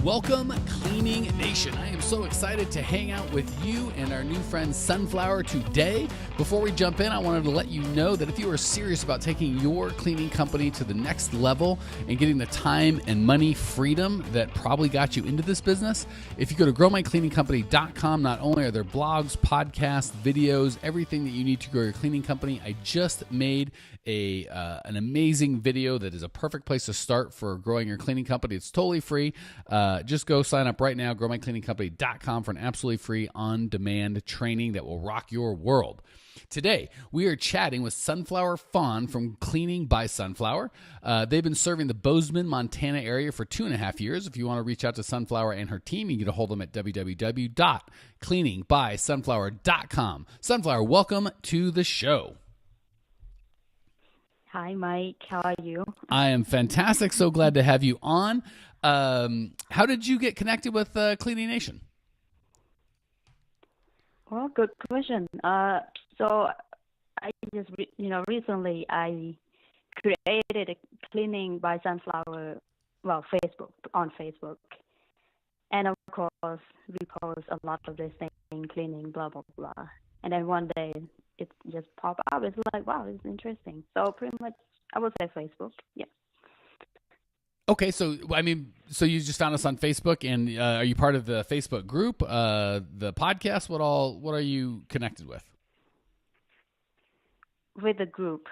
Welcome, Cleaning Nation. I am so excited to hang out with you and our new friend Sunflower today. Before we jump in, I wanted to let you know that if you are serious about taking your cleaning company to the next level and getting the time and money freedom that probably got you into this business, if you go to growmycleaningcompany.com, not only are there blogs, podcasts, videos, everything that you need to grow your cleaning company. I just made an amazing video that is a perfect place to start for growing your cleaning company. It's totally free. Just go sign up right now, growmycleaningcompany.com, for an absolutely free on-demand training that will rock your world. Today, we are chatting with Sunflower Fawn from Cleaning by Sunflower. They've been serving the Bozeman, Montana area for 2.5 years. If you want to reach out to Sunflower and her team, you can get a hold of them at www.cleaningbysunflower.com. Sunflower, welcome to the show. Hi, Mike. How are you? I am fantastic. So glad to have you on. How did you get connected with Cleaning Nation? Well, good question. So I just, recently I created a Cleaning by Sunflower, on Facebook. And of course, we post a lot of this thing, cleaning, blah, blah, blah. And then one day it just popped up. It's like, wow, it's interesting. So pretty much, I would say Facebook, yeah. Okay, so you just found us on Facebook, and are you part of the Facebook group, the podcast? What are you connected with? With the group,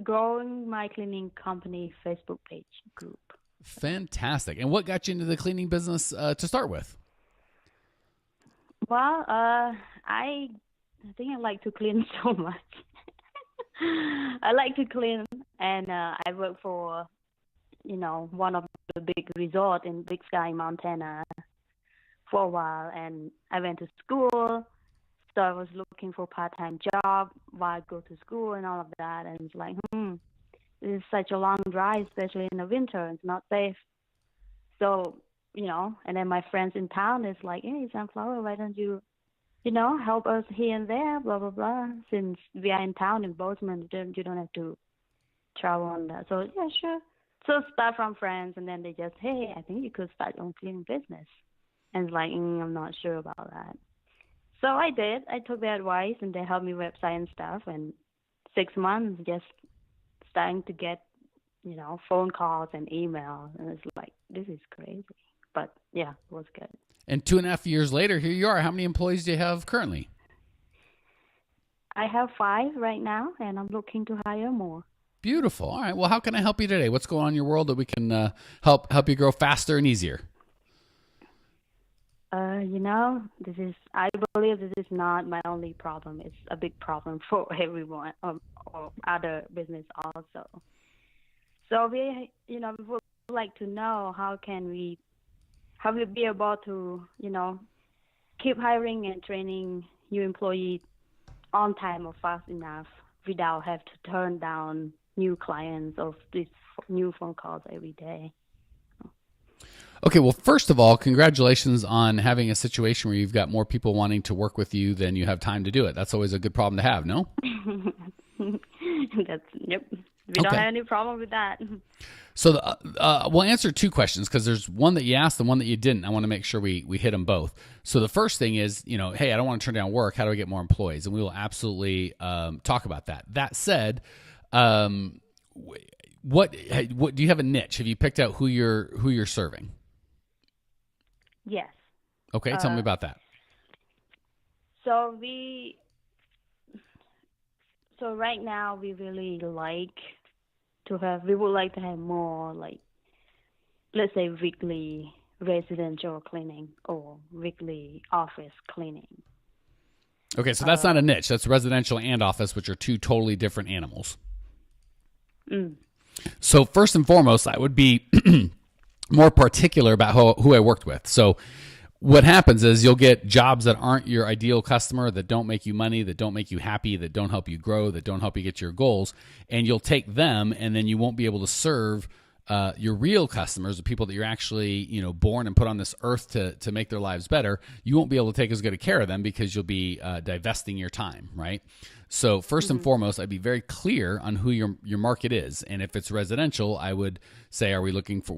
growing my cleaning company Facebook page group. Fantastic. And what got you into the cleaning business to start with? Well, I think I like to clean so much. I like to clean, and I work for, one of the big resorts in Big Sky, Montana for a while, and I went to school, so I was looking for a part-time job while I go to school and all of that, and it's like, this is such a long drive, especially in the winter. It's not safe. So, and then my friends in town is like, hey, Sunflower, why don't you, help us here and there, blah, blah, blah. Since we are in town in Bozeman, you don't have to travel on that. So, yeah, sure. So start from friends, and then they just, hey, I think you could start your own cleaning business. And it's like, I'm not sure about that. So I did. I took their advice, and they helped me website and stuff. And 6 months, just starting to get, phone calls and emails. And it's like, this is crazy. But, yeah, it was good. And 2.5 years later, here you are. How many employees do you have currently? I have 5 right now, and I'm looking to hire more. Beautiful. All right. Well, how can I help you today? What's going on in your world that we can help you grow faster and easier? I believe this is not my only problem. It's a big problem for everyone or other business also. So we would like to know how we be able to, keep hiring and training new employees on time or fast enough without have to turn down new clients or these new phone calls every day. Okay, well, first of all, congratulations on having a situation where you've got more people wanting to work with you than you have time to do it. That's always a good problem to have, no? Yep. We don't have any problem with that. So we'll answer 2 questions because there's one that you asked and one that you didn't. I want to make sure we hit them both. So the first thing is, hey, I don't want to turn down work. How do I get more employees? And we will absolutely talk about that. That said, what do you have a niche? Have you picked out who you're serving? Yes. Okay, tell me about that. So right now we really we would like to have more, like, let's say weekly residential cleaning or weekly office cleaning. Okay, so that's not a niche. That's residential and office, which are 2 totally different animals. So first and foremost, I would be more particular about who I worked with. So what happens is you'll get jobs that aren't your ideal customer, that don't make you money, that don't make you happy, that don't help you grow, that don't help you get your goals, and you'll take them, and then you won't be able to serve your real customers, the people that you're actually, born and put on this earth to make their lives better, you won't be able to take as good a care of them because you'll be divesting your time, right? So first and foremost, I'd be very clear on who your market is. And if it's residential, I would say, are we looking for,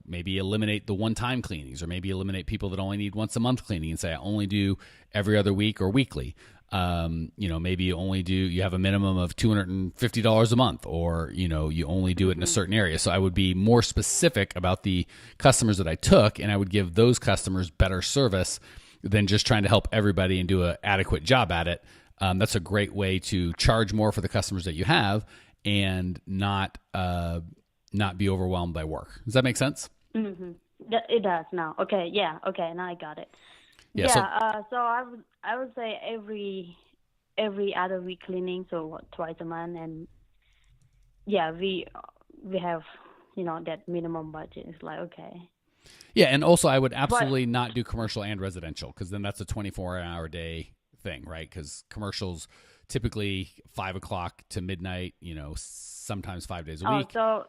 maybe eliminate the one-time cleanings, or maybe eliminate people that only need once a month cleaning and say, I only do every other week or weekly. Maybe you have a minimum of $250 a month, or, you only do it in a certain area. So I would be more specific about the customers that I took, and I would give those customers better service than just trying to help everybody and do an adequate job at it. That's a great way to charge more for the customers that you have and not be overwhelmed by work. Does that make sense? Mm-hmm. It does now. Okay. Yeah. Okay. Now I got it. Yeah. So I would say every other week cleaning, so twice a month, and yeah, we have that minimum budget. It's like, okay. Yeah, and also I would absolutely not do commercial and residential, because then that's a 24-hour day thing, right? Because commercials typically 5 o'clock to midnight, sometimes 5 days a week. So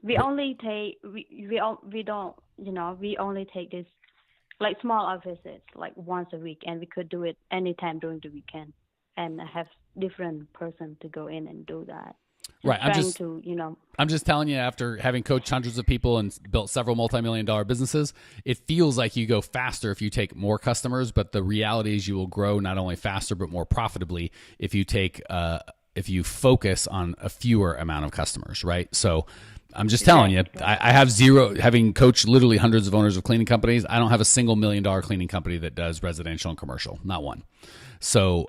we only take we only take this like small offices like once a week, and we could do it anytime during the weekend, and have different person to go in and do that. Right. I'm just telling you, after having coached hundreds of people and built several multi-million-dollar businesses, it feels like you go faster if you take more customers, but the reality is you will grow not only faster but more profitably if you focus on a fewer amount of customers, right? So I'm just telling you, I have zero, having coached literally hundreds of owners of cleaning companies, I don't have a single $1 million cleaning company that does residential and commercial, not one. So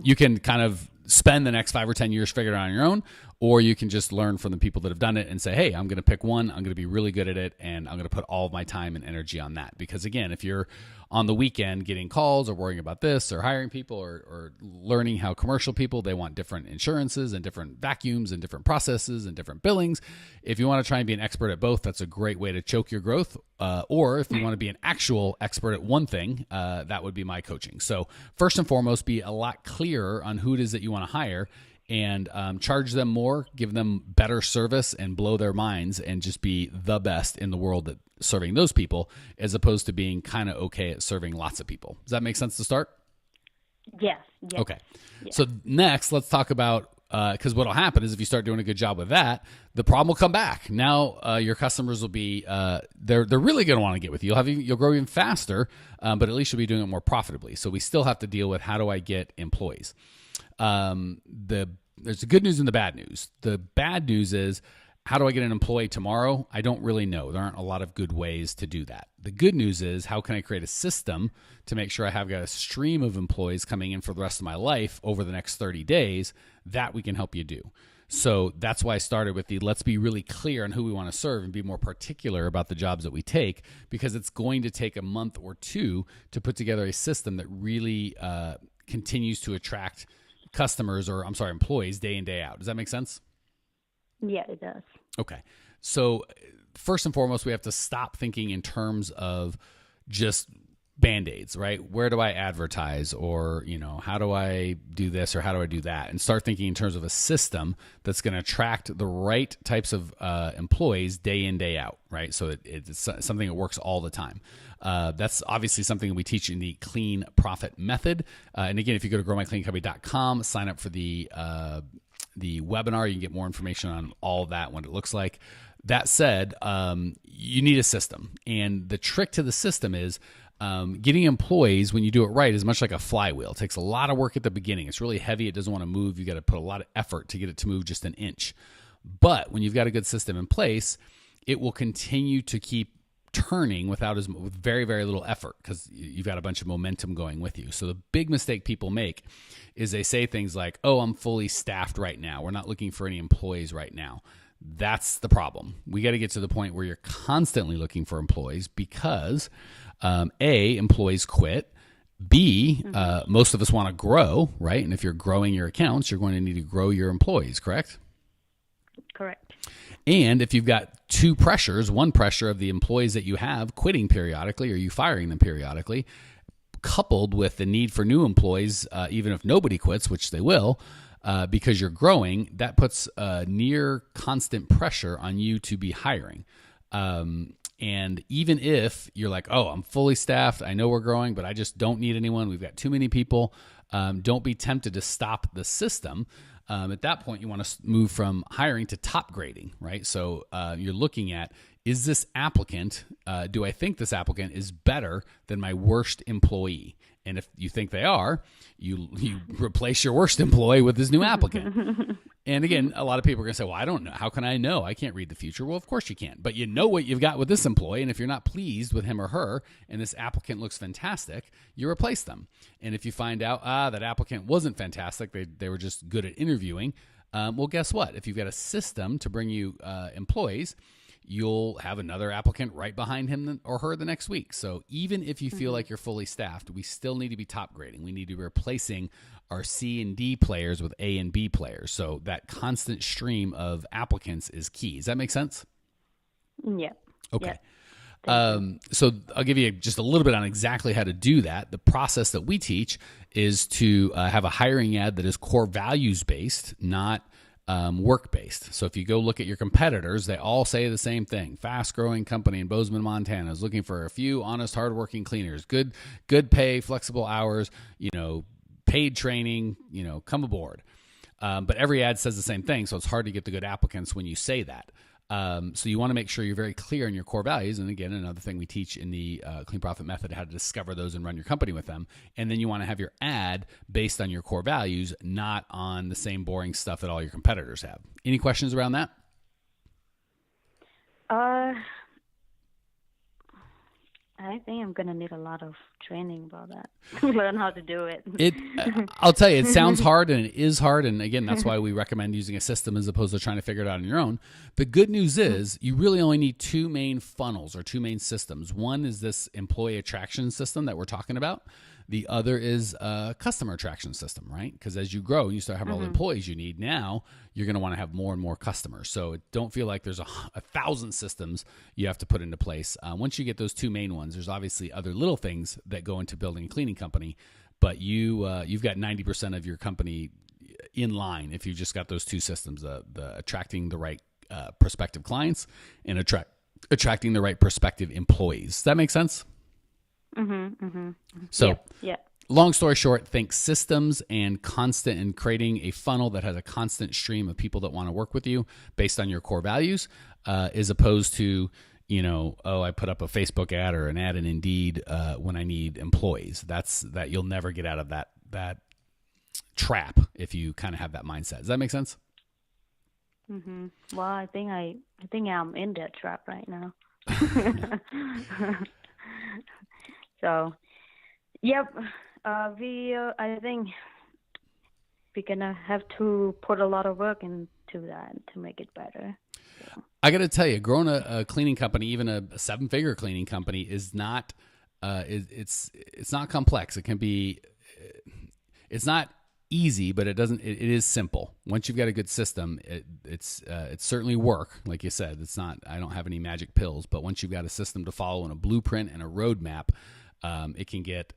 you can kind of spend the next 5 or 10 years figuring it out on your own, or you can just learn from the people that have done it and say, hey, I'm going to pick one, I'm going to be really good at it, and I'm going to put all of my time and energy on that. Because again, if you're on the weekend getting calls or worrying about this or hiring people or learning how commercial people, they want different insurances and different vacuums and different processes and different billings. If you want to try and be an expert at both, that's a great way to choke your growth. Or if you want to be an actual expert at one thing, that would be my coaching. So first and foremost, be a lot clearer on who it is that you want to hire, and charge them more, give them better service, and blow their minds, and just be the best in the world at serving those people, as opposed to being kind of okay at serving lots of people. Does that make sense to start? Yes. Okay. Yes. So next, let's talk about, because what will happen is if you start doing a good job with that, the problem will come back. Now your customers will be, they're really going to want to get with you. You'll grow even faster, but at least you'll be doing it more profitably. So we still have to deal with, how do I get employees? There's the good news and the bad news. The bad news is, how do I get an employee tomorrow? I don't really know. There aren't a lot of good ways to do that. The good news is, how can I create a system to make sure I have got a stream of employees coming in for the rest of my life over the next 30 days? That we can help you do. So that's why I started with let's be really clear on who we want to serve and be more particular about the jobs that we take, because it's going to take a month or two to put together a system that really continues to attract employees day in, day out. Does that make sense? Yeah, it does. Okay. So first and foremost, we have to stop thinking in terms of just Band-Aids, right? Where do I advertise, or, how do I do this, or how do I do that? And start thinking in terms of a system that's going to attract the right types of employees day in, day out, right? So it's something that works all the time. That's obviously something we teach in the Clean Profit Method. And again, if you go to growmycleaningcompany.com, sign up for the webinar, you can get more information on all of that, what it looks like. That said, you need a system. And the trick to the system is, getting employees, when you do it right, is much like a flywheel. It takes a lot of work at the beginning. It's really heavy. It doesn't want to move. You got to put a lot of effort to get it to move just an inch. But when you've got a good system in place, it will continue to keep turning with very, very little effort, because you've got a bunch of momentum going with you. So the big mistake people make is they say things like, oh, I'm fully staffed right now. We're not looking for any employees right now. That's the problem. We got to get to the point where you're constantly looking for employees, because A, employees quit. B, most of us want to grow, right? And if you're growing your accounts, you're going to need to grow your employees, correct? Correct. And if you've got two pressures, one pressure of the employees that you have quitting periodically, or you firing them periodically, coupled with the need for new employees, even if nobody quits, which they will, because you're growing, that puts near constant pressure on you to be hiring. And even if you're like, oh, I'm fully staffed, I know we're growing, but I just don't need anyone, we've got too many people, don't be tempted to stop the system. At that point, you want to move from hiring to top grading, right? So you're looking at, is this applicant, do I think this applicant is better than my worst employee? And if you think they are, you replace your worst employee with this new applicant. And again, a lot of people are going to say, well, I don't know. How can I know? I can't read the future. Well, of course you can't. But you know what you've got with this employee. And if you're not pleased with him or her and this applicant looks fantastic, you replace them. And if you find out, that applicant wasn't fantastic, they were just good at interviewing, well, guess what? If you've got a system to bring you employees, you'll have another applicant right behind him or her the next week. So even if you feel like you're fully staffed, we still need to be top grading. We need to be replacing our C and D players with A and B players. So that constant stream of applicants is key. Does that make sense? Yeah. Okay. Yeah. So I'll give you just a little bit on exactly how to do that. The process that we teach is to have a hiring ad that is core values based, not work-based. So if you go look at your competitors, they all say the same thing. Fast-growing company in Bozeman, Montana is looking for a few honest, hardworking cleaners. Good pay, flexible hours, paid training, come aboard. But every ad says the same thing, so it's hard to get the good applicants when you say that. So you want to make sure you're very clear on your core values. And again, another thing we teach in the Clean Profit Method, how to discover those and run your company with them. And then you want to have your ad based on your core values, not on the same boring stuff that all your competitors have. Any questions around that? I think I'm going to need a lot of training about that to learn how to do it. I'll tell you, it sounds hard and it is hard. And again, that's why we recommend using a system as opposed to trying to figure it out on your own. The good news is you really only need two main funnels or two main systems. One is this employee attraction system that we're talking about. The other is a customer attraction system, right? Because as you grow, you start having all the employees you need. Now you're going to want to have more and more customers. So don't feel like there's a 1,000 systems you have to put into place. Once you get those two main ones, there's obviously other little things that go into building a cleaning company, but you've got 90% of your company in line if you've just got those two systems, the attracting the right prospective clients and attracting the right prospective employees. Does that make sense? So long story short, think systems and constant and creating a funnel that has a constant stream of people that want to work with you based on your core values, as opposed to, I put up a Facebook ad or an ad in Indeed when I need employees. That you'll never get out of that trap if you kind of have that mindset. Does that make sense? Well, I think I'm in that trap right now. So, yep, I think we're going to have to put a lot of work into that to make it better. So. I got to tell you, growing a cleaning company, even a 7-figure cleaning company, is not, it's not complex. It can be, it's not easy, but it is simple. Once you've got a good system, it's certainly work. Like you said, I don't have any magic pills, but once you've got a system to follow and a blueprint and a roadmap, it can get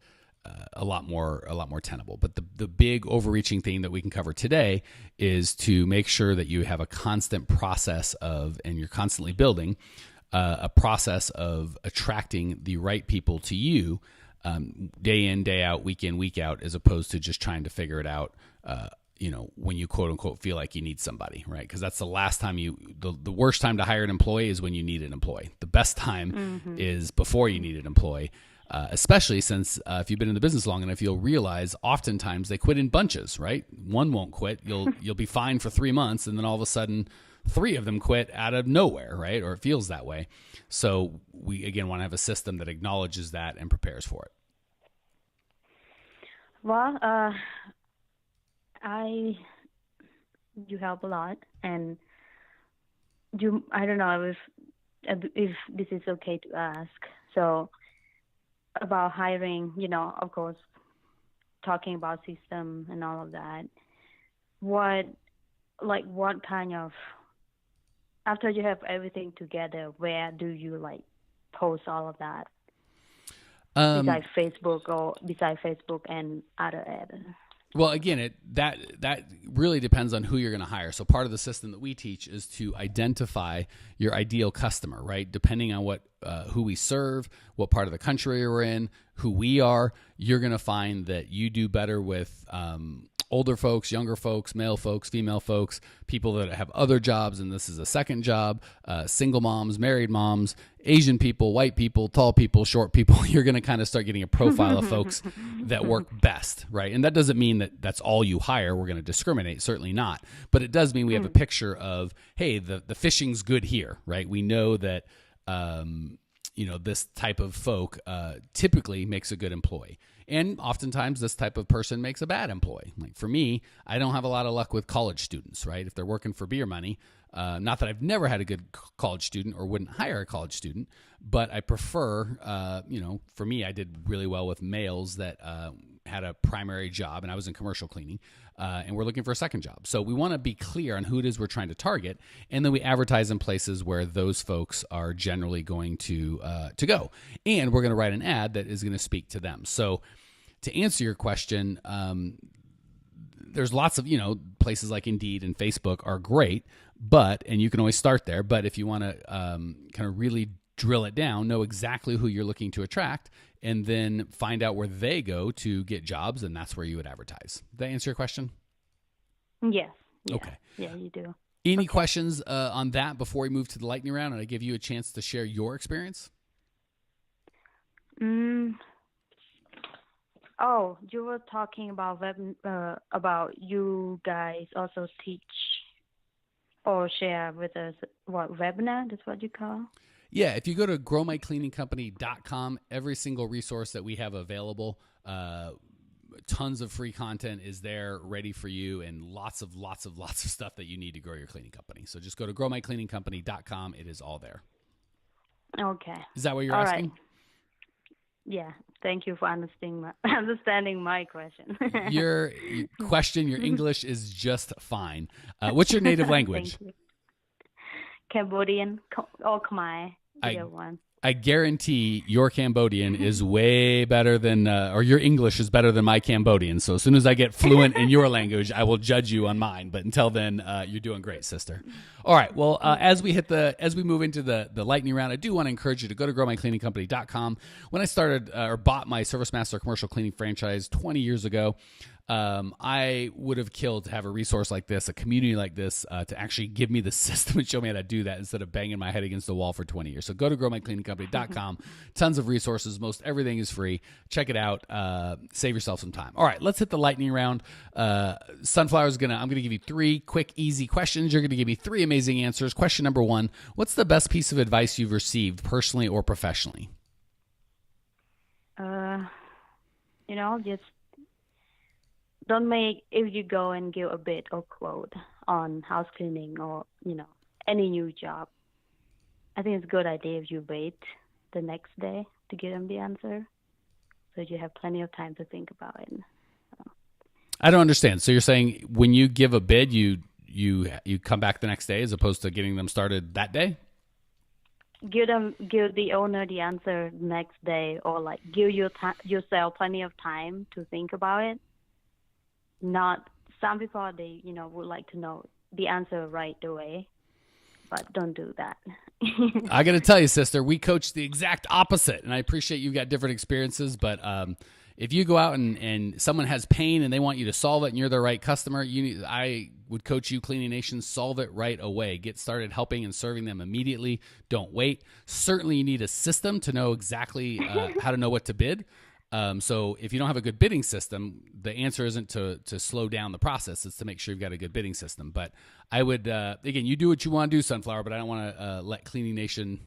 a lot more tenable. But the big overreaching thing that we can cover today is to make sure that you have a constant process and you're constantly building a process of attracting the right people to you, day in, day out, week in, week out, as opposed to just trying to figure it out, when you quote unquote feel like you need somebody, right? Because that's the last time the worst time to hire an employee is when you need an employee. The best time is before you need an employee. Especially since if you've been in the business long enough, you'll realize oftentimes they quit in bunches, right? One won't quit. You'll be fine for 3 months, and then all of a sudden 3 of them quit out of nowhere, right? Or it feels that way. So we, again, want to have a system that acknowledges that and prepares for it. Well, you help a lot, and I don't know if this is okay to ask. So, about hiring, of course, talking about system and all of that. What kind of, after you have everything together, where do you post all of that? Besides Facebook and other ads? Well, again, that really depends on who you're going to hire. So part of the system that we teach is to identify your ideal customer, right? Depending on what who we serve, what part of the country we're in, who we are, you're going to find that you do better with older folks, younger folks, male folks, female folks, people that have other jobs and this is a second job, single moms, married moms, Asian people, white people, tall people, short people. You're going to kind of start getting a profile of folks that work best, right? And that doesn't mean that that's all you hire. We're going to discriminate, certainly not. But it does mean we have a picture of, hey, the fishing's good here, right? We know that this type of folk typically makes a good employee. And oftentimes this type of person makes a bad employee. Like for me, I don't have a lot of luck with college students, right? If they're working for beer money, not that I've never had a good college student or wouldn't hire a college student, but I prefer, for me, I did really well with males that had a primary job and I was in commercial cleaning and we're looking for a second job. So we want to be clear on who it is we're trying to target. And then we advertise in places where those folks are generally going to go. And we're going to write an ad that is going to speak to them. So to answer your question, there's lots of, places like Indeed and Facebook are great, and you can always start there. But if you want to kind of really drill it down, know exactly who you're looking to attract, and then find out where they go to get jobs, and that's where you would advertise. Did that answer your question? Yes. Yeah. Okay. Yeah, you do. Any questions on that before we move to the lightning round and I give you a chance to share your experience? Oh, you were talking about about you guys also teach or share with us what webinar? That's what you call? Yeah, if you go to growmycleaningcompany.com, every single resource that we have available, tons of free content is there ready for you and lots of stuff that you need to grow your cleaning company. So just go to growmycleaningcompany.com. It is all there. Okay. Is that what you're all asking? Right. Yeah. Thank you for understanding my question. Your question, your English is just fine. What's your native language? Thank you. Cambodian or Khmer, either one. I guarantee your Cambodian is way better than, or your English is better than my Cambodian. So as soon as I get fluent in your language, I will judge you on mine. But until then, you're doing great, sister. All right. Well, as we move into the lightning round, I do want to encourage you to go to growmycleaningcompany.com. When I started or bought my ServiceMaster commercial cleaning franchise 20 years ago, I would have killed to have a resource like this, a community like this, to actually give me the system and show me how to do that instead of banging my head against the wall for 20 years. So go to growmycleaningcompany.com. Tons of resources. Most everything is free. Check it out. Save yourself some time. All right, let's hit the lightning round. Sunflower's I'm going to give you 3 quick, easy questions. You're going to give me 3 amazing answers. Question number 1, what's the best piece of advice you've received personally or professionally? Just don't if you go and give a bid or quote on house cleaning or, any new job, I think it's a good idea if you wait the next day to give them the answer so you have plenty of time to think about it. I don't understand. So you're saying when you give a bid, you come back the next day as opposed to getting them started that day? Give the owner the answer next day, or give yourself plenty of time to think about it. Not some people they would like to know the answer right away, but don't do that. I got to tell you, sister, we coach the exact opposite, and I appreciate you've got different experiences, but if you go out and someone has pain and they want you to solve it and you're the right customer, I would coach you, Cleaning Nation, solve it right away. Get started helping and serving them immediately. Don't wait. Certainly you need a system to know exactly how to know what to bid. So if you don't have a good bidding system, the answer isn't to slow down the process. It's to make sure you've got a good bidding system. But I would, again, you do what you want to do, Sunflower, but I don't want to let Cleaning Nation,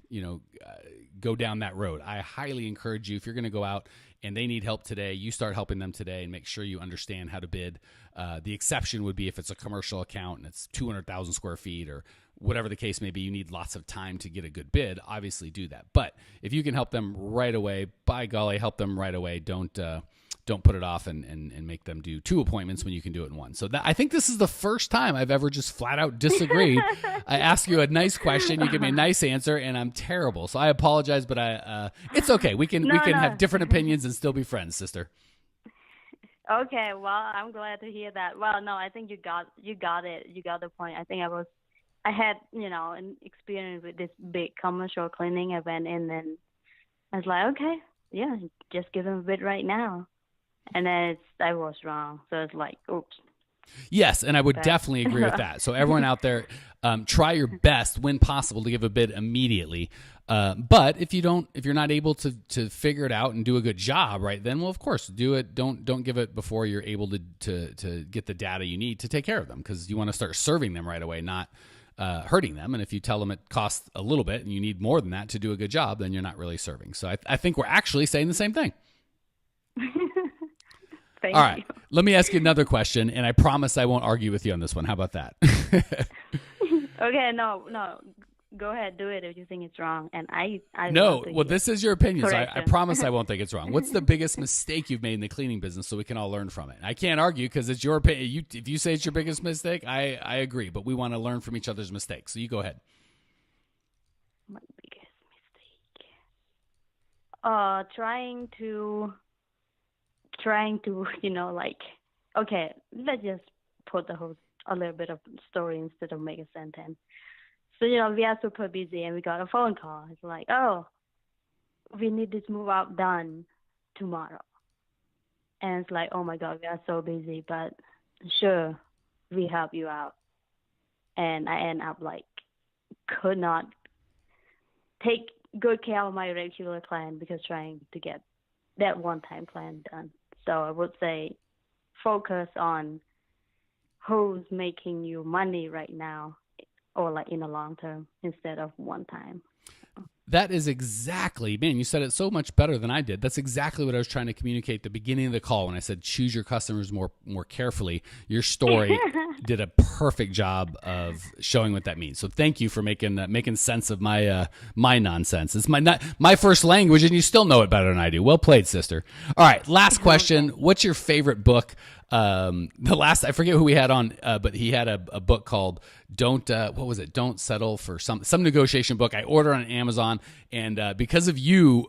go down that road. I highly encourage you, if you're going to go out and they need help today, you start helping them today and make sure you understand how to bid. The exception would be if it's a commercial account and it's 200,000 square feet or whatever the case may be, you need lots of time to get a good bid, obviously do that. But if you can help them right away, by golly, help them right away. Don't put it off and make them do 2 appointments when you can do it in 1. So I think this is the first time I've ever just flat out disagreed. I ask you a nice question, you give me a nice answer, and I'm terrible. So I apologize, but it's okay. We can have different opinions and still be friends, sister. Okay, well, I'm glad to hear that. Well, no, I think you got it. You got the point. I had, an experience with this big commercial cleaning event, and then I was like, okay, yeah, just give him a bid right now. And then I was wrong. So it's like, oops. Yes, and I would Okay. definitely agree with that. So everyone out there, try your best when possible to give a bid immediately. But if you're not able to figure it out and do a good job, right? Then, well, of course, do it. Don't give it before you're able to get the data you need to take care of them, because you want to start serving them right away, not hurting them. And if you tell them it costs a little bit and you need more than that to do a good job, then you're not really serving. So I think we're actually saying the same thing. Thank All right. you. Let me ask you another question, and I promise I won't argue with you on this one. How about that? Okay, no. Go ahead, do it if you think it's wrong. And I No, love to well, hear this is your opinion, so I correction. promise I won't think it's wrong. What's the biggest mistake you've made in the cleaning business so we can all learn from it? I can't argue because it's your opinion. If you say it's your biggest mistake, I agree, but we want to learn from each other's mistakes. So you go ahead. My biggest mistake. Trying to, okay, let's just put a little bit of story instead of make a sentence. So, we are super busy and we got a phone call. It's like, oh, we need this move out done tomorrow. And it's like, oh my God, we are so busy, but sure, we help you out. And I end up could not take good care of my regular client because trying to get that one-time plan done. So I would say focus on who's making you money right now, or in the long term instead of one time. That is exactly, man, you said it so much better than I did. That's exactly what I was trying to communicate at the beginning of the call when I said choose your customers more carefully. Your story did a perfect job of showing what that means. So thank you for making sense of my nonsense. It's my first language, and you still know it better than I do. Well played, sister. All right, last question. What's your favorite book? I forget who we had on, but he had a book called Don't Settle for some negotiation book. I ordered on Amazon, and because of you,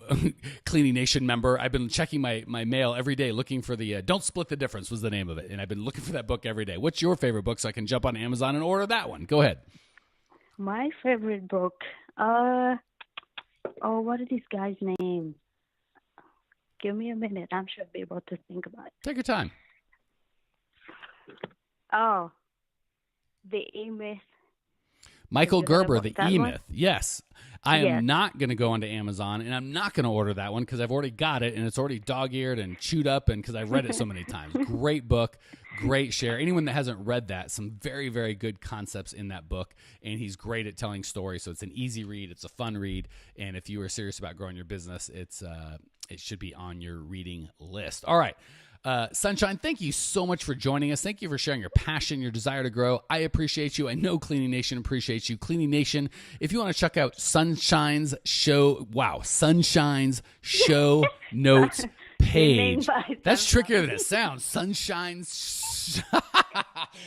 Cleaning Nation member, I've been checking my mail every day looking for the Don't Split the Difference was the name of it, and I've been looking for that book every day. What's your favorite book so I can jump on Amazon and order that one? Go ahead. My favorite book, what is this guy's name? Give me a minute. I'm sure I'll be able to think about it. Take your time. Oh, the E-Myth. Michael Gerber, the that E-Myth. one? Yes. I am Yes. not going to go onto Amazon, and I'm not going to order that one because I've already got it, and it's already dog-eared and chewed up, and because I've read it so many times. Great book, great share. Anyone that hasn't read that, some very, very good concepts in that book, and he's great at telling stories, so it's an easy read. It's a fun read, and if you are serious about growing your business, it should be on your reading list. All right. Sunshine, thank you so much for joining us. Thank you for sharing your passion, your desire to grow. I appreciate you. I know Cleaning Nation appreciates you. Cleaning Nation, if you want to check out Sunshine's show notes page. That's trickier than it sounds. Sunshine's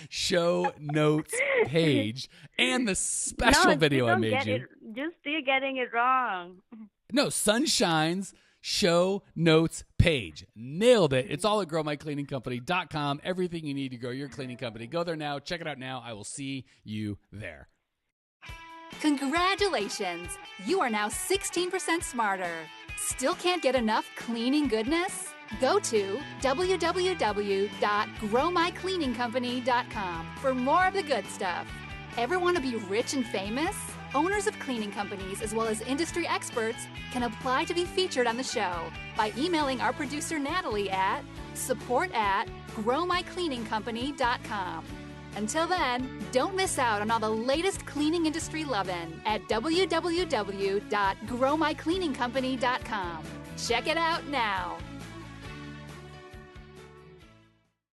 show notes page and the special video I made you. You're getting it wrong. No, Sunshine's show notes page. Nailed it. It's all at growmycleaningcompany.com. Everything you need to grow your cleaning company. Go there now. Check it out now. I will see you there. Congratulations! You are now 16% smarter. Still can't get enough cleaning goodness? Go to www.growmycleaningcompany.com for more of the good stuff. Ever want to be rich and famous? Owners of cleaning companies, as well as industry experts, can apply to be featured on the show by emailing our producer Natalie at support@growmycleaningcompany.com. Until then, don't miss out on all the latest cleaning industry lovin' at www.growmycleaningcompany.com. Check it out now.